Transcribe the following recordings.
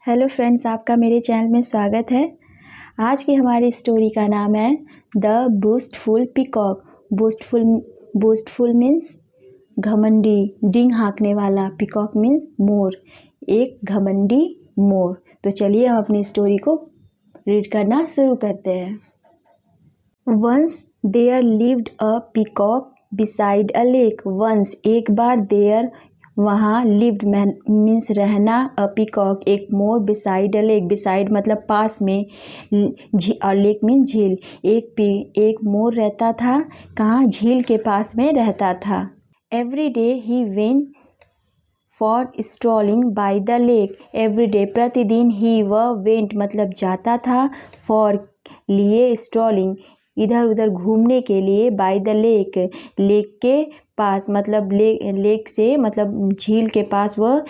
Hello friends, आपका मेरे channel में स्वागत है। आज की हमारी स्टोरी का नाम है द बूस्टफुल पीकॉक। बूस्टफुल मीन्स घमंडी, डिंग हाँकने वाला। पीकॉक मीन्स मोर, एक घमंडी मोर। तो चलिए हम अपनी स्टोरी को रीड करना शुरू करते हैं। Once there lived a peacock beside a lake. Once एक बार, देयर वहाँ, लिव्ड मीन्स रहना, अ पीकॉक एक मोर, बिसाइड अ लेक, बिसाइड मतलब पास में, और लेक मीन्स झील। एक मोर रहता था, कहाँ? झील के पास में रहता था। Every day he went for strolling by the lake. Every day प्रतिदिन, ही वह, वेंट मतलब जाता था, फॉर लिए, स्ट्रॉलिंग इधर उधर घूमने के लिए, बाय द लेक लेक के पास मतलब लेक से मतलब झील के पास वह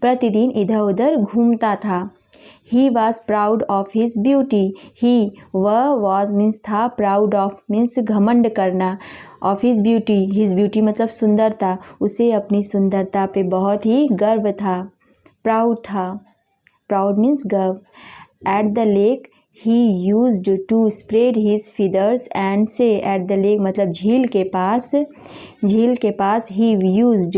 प्रतिदिन इधर उधर घूमता था। He was proud of his beauty. He वह, वॉज मीन्स था, प्राउड ऑफ मीन्स घमंड करना, ऑफ हिज ब्यूटी मतलब सुंदरता। उसे अपनी सुंदरता पे बहुत ही गर्व था, प्राउड था। प्राउड मीन्स गर्व। At the lake he used to spread his feathers and say. At the lake मतलब झील के पास ही यूज्ड,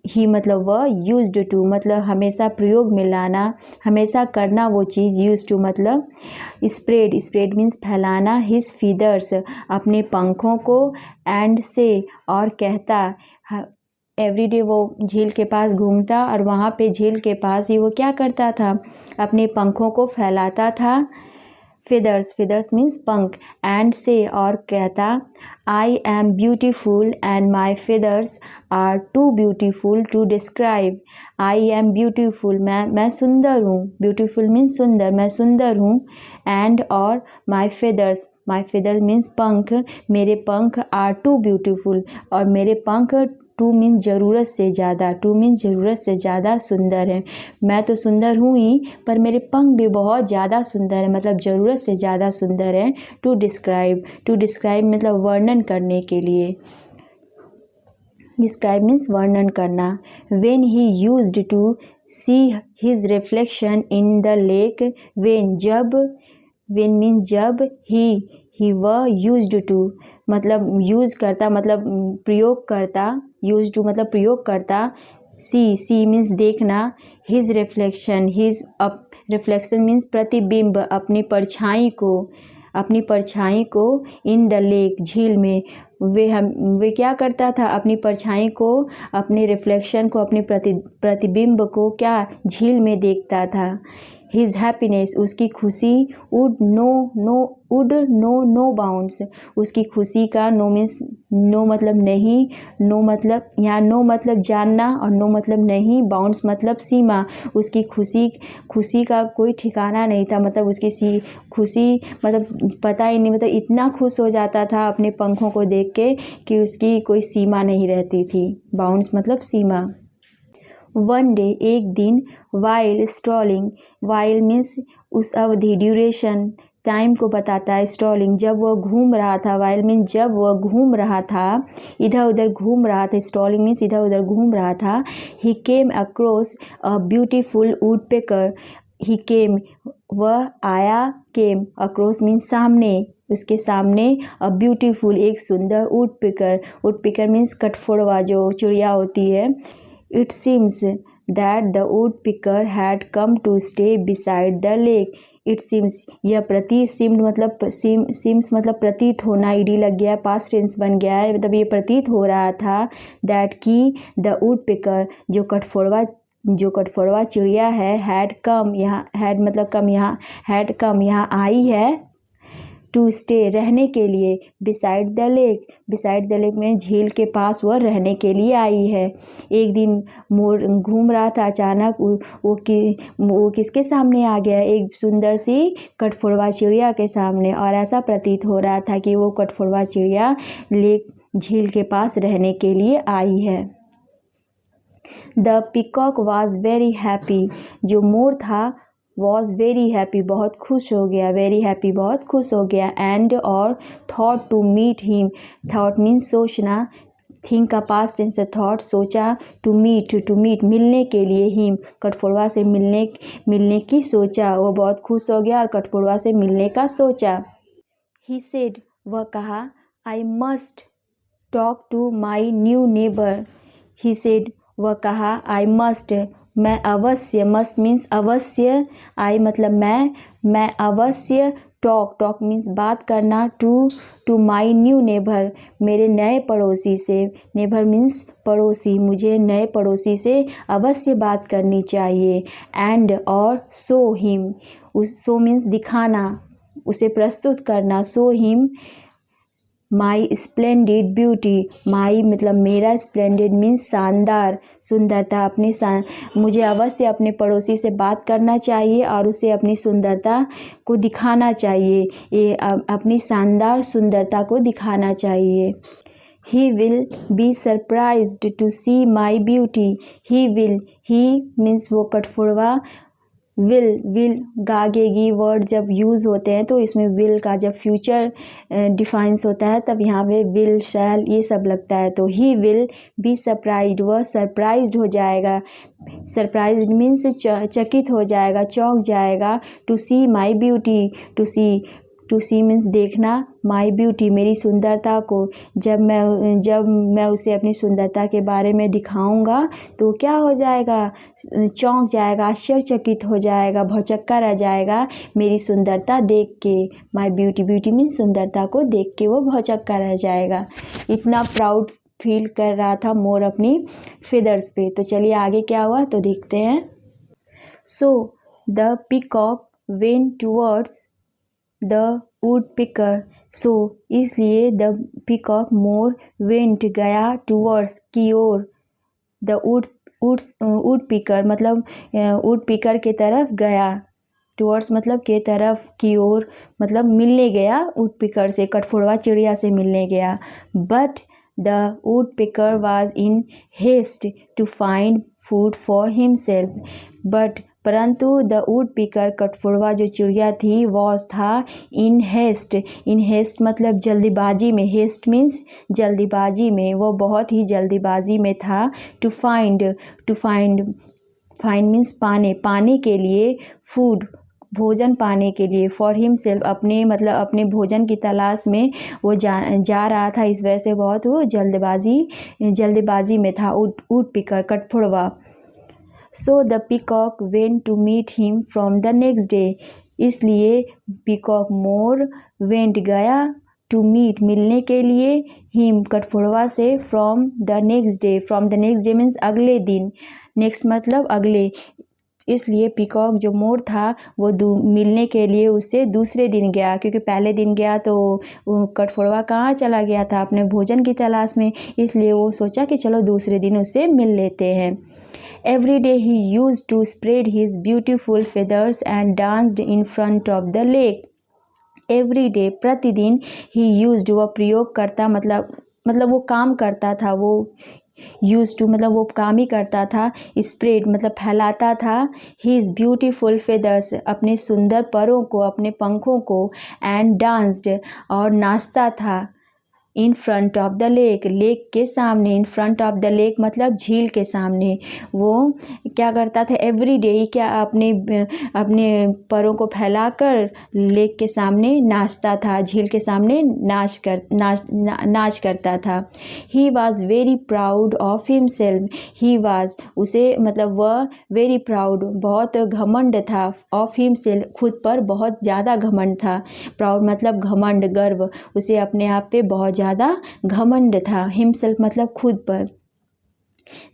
ही मतलब वह, यूज्ड टू मतलब हमेशा प्रयोग में लाना, हमेशा करना वो चीज़। यूज टू मतलब स्प्रेड मीन्स फैलाना, हिज feathers अपने पंखों को, एंड से और कहता। एवरीडे वो झील के पास घूमता और वहाँ पे झील के पास ही वो क्या करता था? अपने पंखों को फैलाता था। feathers मीन्स पंख, एंड से और कहता। I am beautiful and my feathers are too beautiful to describe. I am beautiful मैं सुंदर हूँ, ब्यूटीफुल मीन्स सुंदर, मैं सुंदर हूँ। एंड और माई feathers मीन्स पंख, मेरे पंख, आर टू ब्यूटीफुल और मेरे पंख, टू मीन्स ज़रूरत से ज़्यादा सुंदर है। मैं तो सुंदर हूँ ही, पर मेरे पंख भी बहुत ज़्यादा सुंदर है, मतलब ज़रूरत से ज़्यादा सुंदर है। टू डिस्क्राइब मतलब वर्णन करने के लिए। डिस्क्राइब मीन्स वर्णन करना। When he used to see his reflection in the lake. When means जब, ही वह, यूज्ड टू मतलब यूज़ करता मतलब प्रयोग करता, यूज टू मतलब प्रयोग करता। सी मीन्स देखना, हिज रिफ्लेक्शन रिफ्लेक्शन मीन्स प्रतिबिंब, अपनी परछाई को इन द लेक झील में। वे क्या करता था? अपनी परछाई को, अपने रिफ्लेक्शन को, अपने प्रतिबिंब को क्या? झील में देखता था। हिज हैप्पीनेस उसकी खुशी, वुड नो बाउंड्स उसकी खुशी का, नो मीन्स नो मतलब नहीं, नो मतलब यहाँ नो मतलब जानना और नो मतलब नहीं, बाउंड्स मतलब सीमा। उसकी खुशी का कोई ठिकाना नहीं था, मतलब उसकी खुशी मतलब पता ही नहीं, मतलब इतना खुश हो जाता था अपने पंखों को देख के कि उसकी कोई सीमा नहीं रहती थी। बाउंड्स मतलब सीमा। वन डे एक दिन, वाइल स्ट्रॉलिंग, वाइल मीन्स उस अवधि, ड्यूरेशन टाइम को बताता है। स्ट्रॉलिंग जब वह घूम रहा था, वाइल मीन्स जब वह घूम रहा था, इधर उधर घूम रहा था। स्ट्रॉलिंग मीन्स इधर उधर घूम रहा था। He came across a beautiful woodpecker. He came वह आया, केम अक्रॉस मीन्स सामने, उसके सामने, अ ब्यूटीफुल एक सुंदर, वुडपेकर मीन्स कठफोड़वा जो चिड़िया होती है। It seems that the woodpecker had come to stay beside the lake. It seems यह seems मतलब प्रतीत होना, ईडी लग गया, पास्ट टेंस बन गया है, मतलब ये प्रतीत हो रहा था। that कि the woodpecker जो कठफोड़वा चिड़िया है, had come यहाँ had मतलब कम, यहाँ had come यहाँ आई है, टू स्टे रहने के लिए, बिसाइड द लेक में झील के पास वह रहने के लिए आई है। एक दिन मोर घूम रहा था, अचानक वो किसके सामने आ गया? एक सुंदर सी कठफोड़वा चिड़िया के सामने, और ऐसा प्रतीत हो रहा था कि वो कठफोड़वा चिड़िया लेक झील के पास रहने के लिए आई है। The peacock was very happy, जो मोर था वॉज वेरी हैप्पी बहुत खुश हो गया, वेरी हैप्पी बहुत खुश हो गया। एंड और thought to meet him, thought means सोचना, थिंक का पास्ट टेंस थॉट, सोचा, टू मीट मिलने के लिए, हिम कठफोड़वा से मिलने की सोचा, वो बहुत खुश हो गया और कठफोड़वा से मिलने का सोचा। ही सेड वह कहा, I must talk to my new neighbour. He said वह कहा, आई मस्ट मैं अवश्य, मस्ट मीन्स अवश्य, आई मतलब मैं अवश्य, टॉक मीन्स बात करना, टू माई न्यू नेबर मेरे नए पड़ोसी से, नेबर मीन्स पड़ोसी, मुझे नए पड़ोसी से अवश्य बात करनी चाहिए। एंड और शो हिम, उस शो मीन्स दिखाना, उसे प्रस्तुत करना, show him my splendid beauty, my मतलब मेरा, स्प्लेंडिड मीन्स शानदार, सुंदरता, मुझे अवश्य अपने पड़ोसी से बात करना चाहिए और उसे अपनी सुंदरता को दिखाना चाहिए, ये अपनी शानदार सुंदरता को दिखाना चाहिए। He will be surprised to see my beauty. He means वो कठफोड़वा, विल गागेगी वर्ड जब यूज़ होते हैं तो इसमें विल का जब फ्यूचर डिफाइंस होता है तब यहाँ पे विल, शैल ये सब लगता है। तो ही विल बी सरप्राइज्ड, वह सरप्राइज्ड हो जाएगा, सरप्राइज्ड मीन्स चकित हो जाएगा, चौंक जाएगा, to see my beauty, to see means देखना, माई ब्यूटी मेरी सुंदरता को, जब मैं उसे अपनी सुंदरता के बारे में दिखाऊंगा तो क्या हो जाएगा, चौंक जाएगा, आश्चर्यचकित हो जाएगा, भौचक्का रह जाएगा मेरी सुंदरता देख के। माई ब्यूटी मीन्स सुंदरता को देख के वो भौचक्का रह जाएगा। इतना प्राउड फील कर रहा था मोर अपनी फेदर्स पे। तो चलिए आगे क्या हुआ तो देखते हैं। So the peacock went towards the would picker, so इसलिए द पीकॉक मोर वेंट गया, टूवर्ड्स की ओर, द वुड पिकर मतलब वुड पिकर के तरफ गया, टूवर्ड्स मतलब के तरफ, की ओर मतलब मिलने गया वुड पिकर से, कठफोड़वा चिड़िया से मिलने गया। But the would picker was in haste to find food for himself, परंतु द वुड पिकर कठफोड़वा जो चिड़िया थी वॉज था इन हेस्ट मतलब जल्दीबाजी में, हेस्ट मीन्स जल्दीबाजी में, वो बहुत ही जल्दीबाजी में था। टू फाइंड मीन्स पाने के लिए, फूड भोजन पाने के लिए, फॉर हिमसेल्फ अपने भोजन की तलाश में वो जा रहा था, इस वजह से बहुत वो जल्दीबाजी में था वुड पिकर कठफोड़वा। So the peacock went to meet him from the next day, इसलिए पीकॉक मोर वेंट गया टू मीट मिलने के लिए, हिम कठफोड़वा से, from the next day means अगले दिन, नेक्स्ट मतलब अगले, इसलिए पीकॉक जो मोर था वो मिलने के लिए उससे दूसरे दिन गया, क्योंकि पहले दिन गया तो कठफोड़वा कहाँ चला गया था, अपने भोजन की तलाश में, इसलिए वो सोचा कि चलो दूसरे दिन उससे मिल लेते हैं। Every day he used to spread his beautiful feathers and danced in front of the lake. Every day प्रतिदिन, he used वह प्रयोग करता मतलब वो काम करता था, वो used to मतलब वो काम ही करता था, spread मतलब फैलाता था, his beautiful feathers अपने सुंदर परों को, अपने पंखों को, and danced और नाचता था, in front of the lake के सामने, in front of the lake मतलब झील के सामने, वो क्या करता था, एवरी डे ही क्या अपने परों को फैलाकर लेक के सामने नाचता था, झील के सामने नाच करता था। He was very proud of himself, he was उसे मतलब वह, वेरी प्राउड बहुत घमंड था, ऑफ हिमसेल्फ खुद पर बहुत ज़्यादा घमंड था, प्राउड मतलब घमंड गर्व, उसे अपने आप पे बहुत ज़्यादा घमंड था, हिमसेल्फ मतलब खुद पर।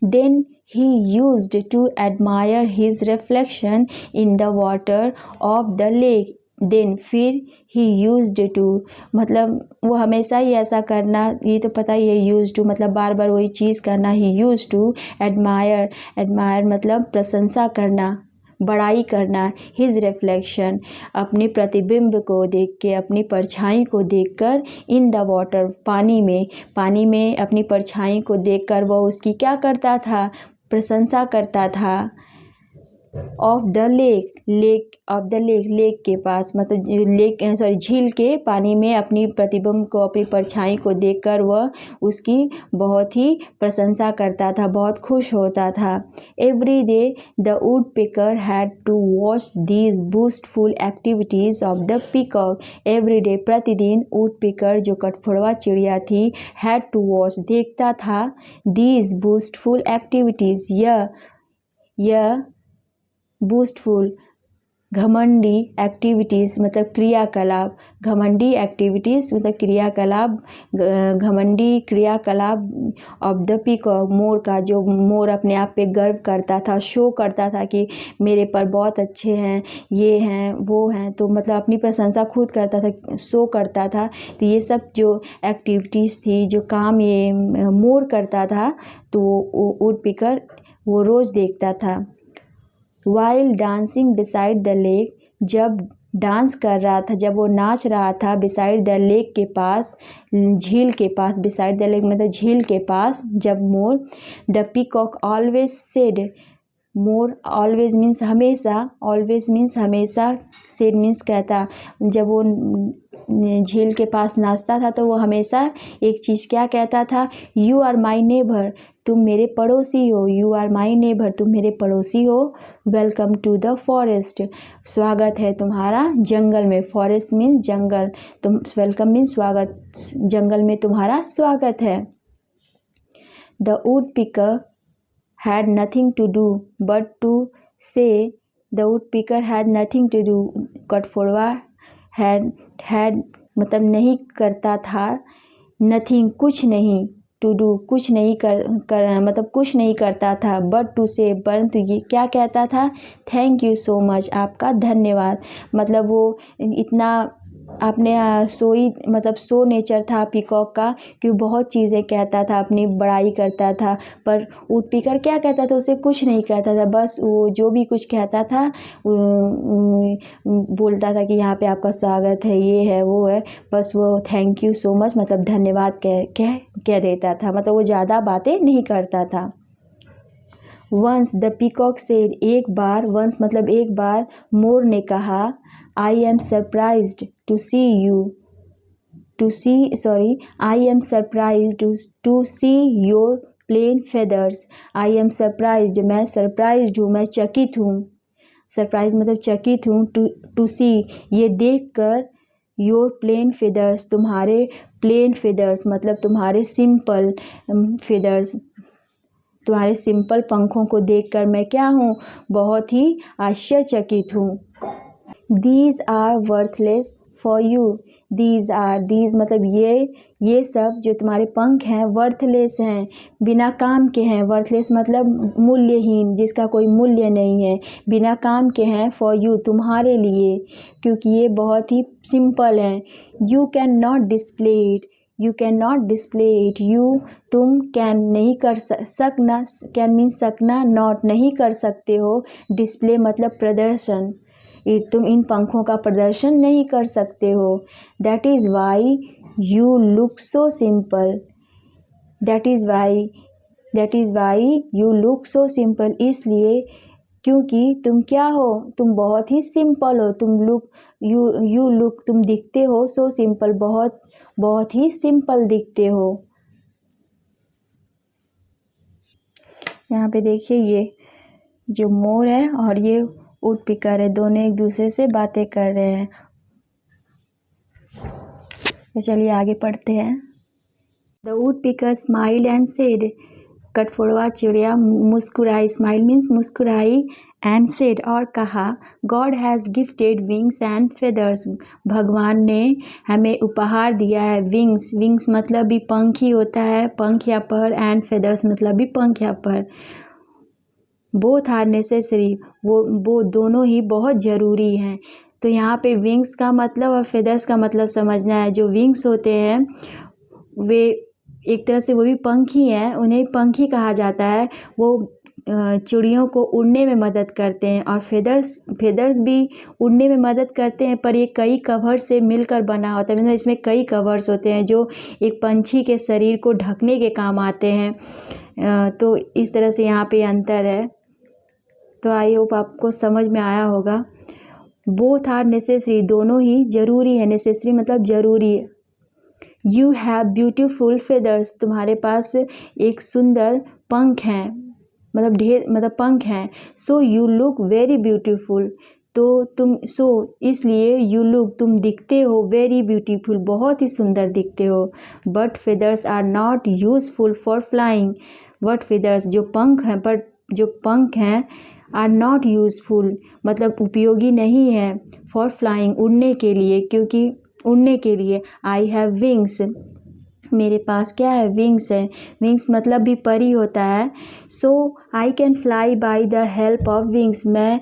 Then he used to admire his reflection in the water of the lake, then फिर ही यूज्ड टू मतलब वो हमेशा ही ऐसा करना, ये तो पता ही है, यूज टू मतलब बार बार वही चीज़ करना, ही यूज टू एडमायर मतलब प्रशंसा करना, बड़ाई करना, हिज रिफ्लेक्शन अपने प्रतिबिंब को देख के, अपनी परछाई को देखकर, इन द वाटर पानी में अपनी परछाई को देखकर वह उसकी क्या करता था, प्रशंसा करता था। Of the lake of the lake के पास, मतलब लेक झील के पानी में अपनी प्रतिबिंब को, अपनी परछाई को देखकर वह उसकी बहुत ही प्रशंसा करता था, बहुत खुश होता था। Every day the would picker had to watch these boastful activities of the peacock. Every day प्रतिदिन वुड पिकर जो कठफोड़वा चिड़िया थी, हैड टू वॉच देखता था, दीज बूस्टफुल एक्टिविटीज़ यह बूस्टफुल घमंडी एक्टिविटीज़ मतलब क्रियाकलाप, घमंडी एक्टिविटीज़ मतलब क्रियाकलाप, घमंडी क्रियाकलाप ऑफ द पीकॉक, मोर का, जो मोर अपने आप पे गर्व करता था, शो करता था कि मेरे पर बहुत अच्छे हैं, ये हैं वो हैं, तो मतलब अपनी प्रशंसा खुद करता था, शो करता था। तो ये सब जो एक्टिविटीज़ थी, जो काम ये मोर करता था, तो वुड पिकर वो रोज़ देखता था। While dancing beside the lake, जब डांस कर रहा था, जब वो नाच रहा था बिसाइड द लेक के पास, झील के पास, बिसाइड द लेक मतलब झील के पास, जब मोर, द पीकॉक ऑलवेज सेड, मोर ऑलवेज मीन्स हमेशा, ऑलवेज मीन्स हमेशा, सेड मीन्स कहता, जब वो झील के पास नाचता था तो वो हमेशा एक चीज़ क्या कहता था, यू आर माई नेबर, तुम मेरे पड़ोसी हो, यू आर माई नेबर, तुम मेरे पड़ोसी हो। वेलकम टू द फॉरेस्ट, स्वागत है तुम्हारा जंगल में, फॉरेस्ट मीन्स जंगल, तुम वेलकम मीन्स स्वागत, जंगल में तुम्हारा स्वागत है। The wood picker had nothing to do but to say, the woodpecker had nothing to do, कठफोड़वा had मतलब नहीं करता था, nothing कुछ नहीं, to do कुछ नहीं कर मतलब कुछ नहीं करता था, but to say परंतु ये क्या कहता था, thank you so much, आपका धन्यवाद, मतलब वो इतना अपने सोई मतलब सो नेचर था पीकॉक का कि बहुत चीज़ें कहता था, अपनी बड़ाई करता था, पर वुड पिकर क्या कहता था, उसे कुछ नहीं कहता था, बस वो जो भी कुछ कहता था बोलता था कि यहाँ पे आपका स्वागत है, ये है वो है, बस वो थैंक यू सो मच मतलब धन्यवाद कह देता था, मतलब वो ज़्यादा बातें नहीं करता था। वंस द पीकॉक सेड, एक बार, वंस मतलब एक बार, मोर ने कहा, I am surprised to see you, I am surprised to see your plain feathers, I am surprised, मैं surprised हूँ, मैं चकित हूँ, surprised मतलब चकित हूँ, to see ये देखकर, your plain feathers तुम्हारे plain feathers मतलब तुम्हारे simple feathers, तुम्हारे सिंपल पंखों को देखकर मैं क्या हूँ, बहुत ही आश्चर्यचकित हूँ। These are worthless for you, these मतलब ये सब जो तुम्हारे पंख हैं worthless हैं, बिना काम के हैं, worthless मतलब मूल्यहीन, जिसका कोई मूल्य नहीं है, बिना काम के हैं, for you तुम्हारे लिए, क्योंकि ये बहुत ही सिंपल हैं। You cannot display it, you cannot display it, you तुम can नहीं कर सकना, can means सकना, not नहीं कर सकते हो, display मतलब प्रदर्शन, तुम इन पंखों का प्रदर्शन नहीं कर सकते हो। That is why you look so simple, that is why you look so simple, इसलिए क्योंकि तुम क्या हो, तुम बहुत ही सिंपल हो, तुम यू लुक तुम दिखते हो, सो सिंपल बहुत ही सिंपल दिखते हो। यहाँ पे देखिए ये जो मोर है और ये वुड पिकर है, दोनों एक दूसरे से बातें कर रहे हैं। तो चलिए आगे पढ़ते हैं। The would picker smile and said, कठफोड़वा चिड़िया मुस्कुराई, स्माइल मीन्स मुस्कुराई, एंड सेड और कहा, God has gifted wings and feathers, भगवान ने हमें उपहार दिया है विंग्स, विंग्स मतलब भी पंख ही होता है, पंख या पर, एंड फेदर्स मतलब भी पंख या पर, बोथ आर नेसेसरी, वो दोनों ही बहुत ज़रूरी हैं। तो यहाँ पे विंग्स का मतलब और फेदर्स का मतलब समझना है। जो विंग्स होते हैं वे एक तरह से वो भी पंख ही हैं, उन्हें पंख ही कहा जाता है, वो चिड़ियों को उड़ने में मदद करते हैं, और फेदर्स भी उड़ने में मदद करते हैं, पर ये कई कवर से मिलकर बना होता है, मतलब इसमें कई कवर्स होते हैं जो एक पंछी के शरीर को ढकने के काम आते हैं। तो इस तरह से यहाँ पे अंतर है। तो आई होप आपको समझ में आया होगा। बोथ आर नेसेसरी, दोनों ही ज़रूरी है। नेसेसरी मतलब ज़रूरी है। यू हैव ब्यूटीफुल फेदर्स, तुम्हारे पास एक सुंदर पंख हैं, मतलब ढेर मतलब पंख हैं। So you look very beautiful, तो तुम इसलिए यू लुक तुम दिखते हो, वेरी ब्यूटीफुल बहुत ही सुंदर दिखते हो। But feathers are not useful for flying, but feathers जो पंख हैं, पर जो पंख हैं आर नॉट यूजफुल मतलब उपयोगी नहीं है, फॉर फ्लाइंग उड़ने के लिए, क्योंकि उड़ने के लिए आई हैव विंग्स, मेरे पास क्या है, विंग्स है। विंग्स मतलब भी परी होता है। So I can fly by the help of wings, मैं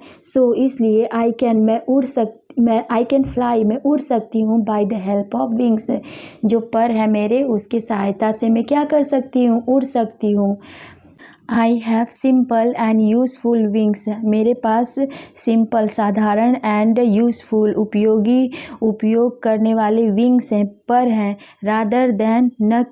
इसलिए I can I can fly मैं उड़ सकती हूँ, by the help of wings जो पर है मेरे उसकी सहायता से मैं क्या कर सकती हूँ, उड़ सकती हूँ। I have simple and useful wings, मेरे पास सिंपल साधारण एंड यूज़फुल उपयोग करने वाले विंग्स हैं, पर हैं। रादर देन न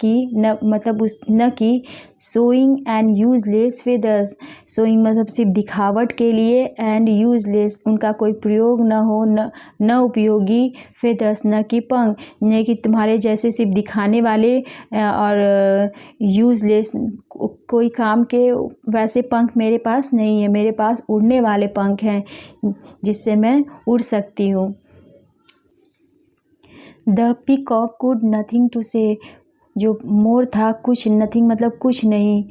कि showing and useless feathers, showing मतलब सिर्फ दिखावट के लिए, एंड यूजलेस उनका कोई प्रयोग न हो, न उपयोगी, फेदर्स न कि पंख, न कि तुम्हारे जैसे सिर्फ दिखाने वाले और यूजलेस कोई काम के वैसे पंख मेरे पास नहीं है। मेरे पास उड़ने वाले पंख हैं जिससे मैं उड़ सकती हूँ। The peacock could nothing to say, जो मोर था कुछ नथिंग मतलब कुछ नहीं,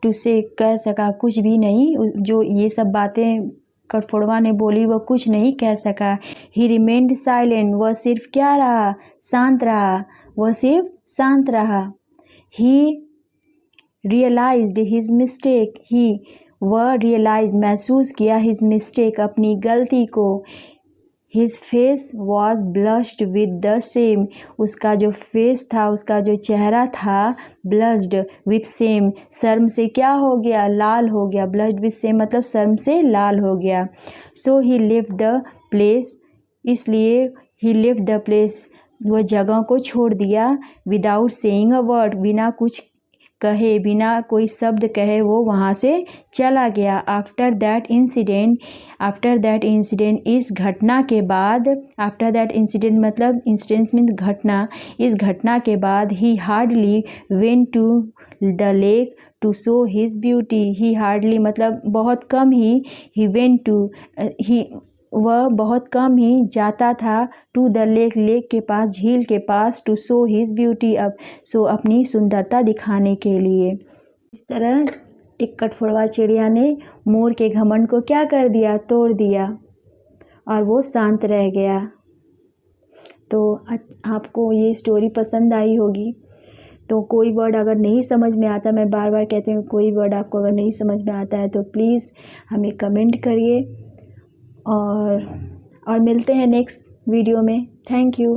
टू से कह सका कुछ भी नहीं, जो ये सब बातें कठफोड़वा ने बोली वह कुछ नहीं कह सका। ही रिमेंड साइलेंट, वह सिर्फ क्या रहा, शांत रहा, वह सिर्फ शांत रहा। ही रियलाइज्ड हिज मिस्टेक, वह रियलाइज महसूस किया, हिज मिस्टेक अपनी गलती को। His face was blushed with the same, उसका जो फेस था, उसका जो चेहरा था, ब्लश्ड विथ सेम शर्म से क्या हो गया, लाल हो गया। ब्लश्ड विथ सेम मतलब शर्म से लाल हो गया। सो ही लेफ्ट द प्लेस, इसलिए ही लेफ्ट द प्लेस वह जगह को छोड़ दिया। विदाउट सेइंग अ वर्ड, बिना कुछ कहे, बिना कोई शब्द कहे वो वहाँ से चला गया। आफ्टर दैट इंसिडेंट इस घटना के बाद, आफ्टर दैट इंसिडेंट मतलब इंसिडेंट मीन्स घटना, इस घटना के बाद he hardly went to the lake to show his beauty, he hardly मतलब बहुत कम ही वेंट टू वह बहुत कम ही जाता था, टू द लेक के पास, झील के पास, टू शो हिज ब्यूटी अपनी सुंदरता दिखाने के लिए। इस तरह एक कठफोड़वा चिड़िया ने मोर के घमंड को क्या कर दिया, तोड़ दिया, और वो शांत रह गया। तो आपको ये स्टोरी पसंद आई होगी। तो कोई वर्ड अगर नहीं समझ में आता, मैं बार बार कहती हूँ, कोई वर्ड आपको अगर नहीं समझ में आता है तो प्लीज़ हमें कमेंट करिए, और मिलते हैं नेक्स्ट वीडियो में। Thank you.